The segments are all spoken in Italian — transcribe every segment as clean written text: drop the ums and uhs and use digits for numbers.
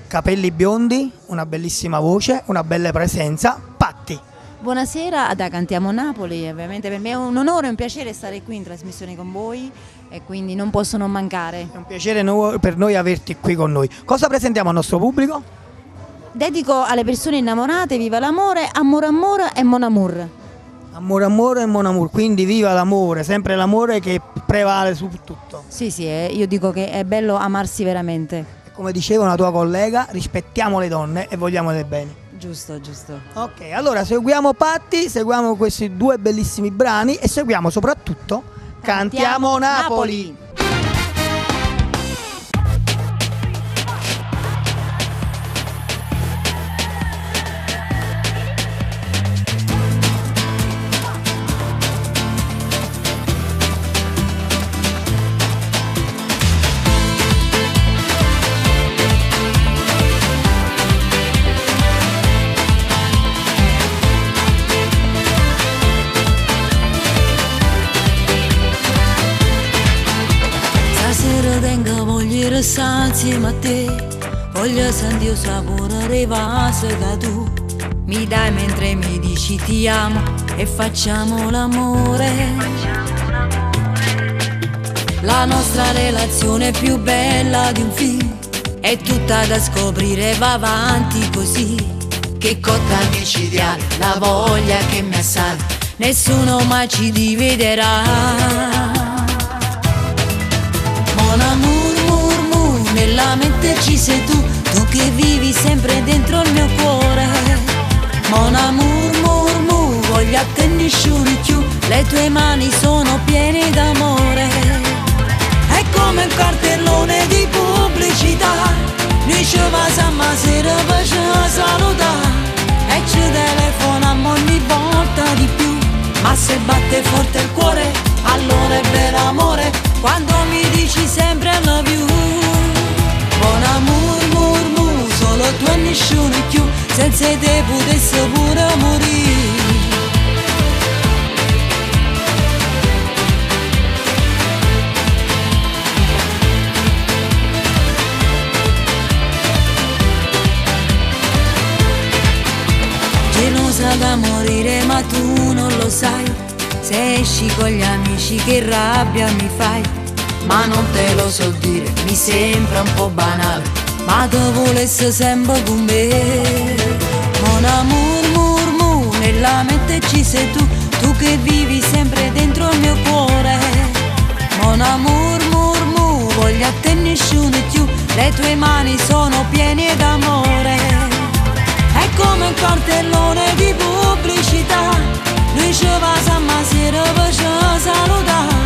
capelli biondi, una bellissima voce, una bella presenza. Patti. Buonasera da Cantiamo Napoli, ovviamente per me è un onore e un piacere stare qui in trasmissione con voi e quindi non posso non mancare. È un piacere per noi averti qui con noi. Cosa presentiamo al nostro pubblico? Dedico alle persone innamorate, viva l'amore, amore amore e mon amour. Amore, amore e mon amour, quindi viva l'amore, sempre l'amore che prevale su tutto. Sì, io dico che è bello amarsi veramente. E come diceva una tua collega, rispettiamo le donne e vogliamo del bene. Giusto. Ok, allora seguiamo Patti, seguiamo questi due bellissimi brani e seguiamo soprattutto Cantiamo Napoli. Stare insieme a te, voglio sentire il sapore dei vasi che tu mi dai mentre mi dici ti amo e facciamo l'amore. La nostra relazione è più bella di un film, è tutta da scoprire, va avanti così. Che cotta micidiale, la voglia che mi assale, nessuno mai ci dividerà. Mon amour, nella mente ci sei tu che vivi sempre dentro il mio cuore. Mon amour, voglio a te nessuno più, le tue mani sono piene d'amore. È come un cartellone di pubblicità, noi ci pasiamo a sera per ci salutare e ci telefoniamo ogni volta di più. Ma se batte forte il cuore, allora è vero amore, quando mi dici sempre I love you. Mon amour, solo tu e nessuno più, senza te potessi pure morire. Gelosa da morire ma tu non lo sai, se esci con gli amici che rabbia mi fai. Ma non te lo so dire, mi sembra un po' banale, ma tu volessi sempre con me. Mon amour, nella mente ci sei tu che vivi sempre dentro il mio cuore. Mon amour, voglio a te nessuno più, le tue mani sono piene d'amore. È come un cartellone di pubblicità, noi ci pasiamo a sera per ci salutare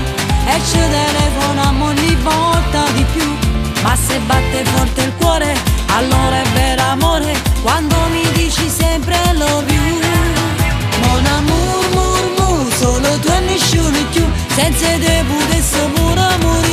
e ci telefoniamo ogni volta di più. Ma se batte forte il cuore, allora è vero amore, quando mi dici sempre I love you. Mon amour, solo tu e nessuno più, senza te potessi pure morire.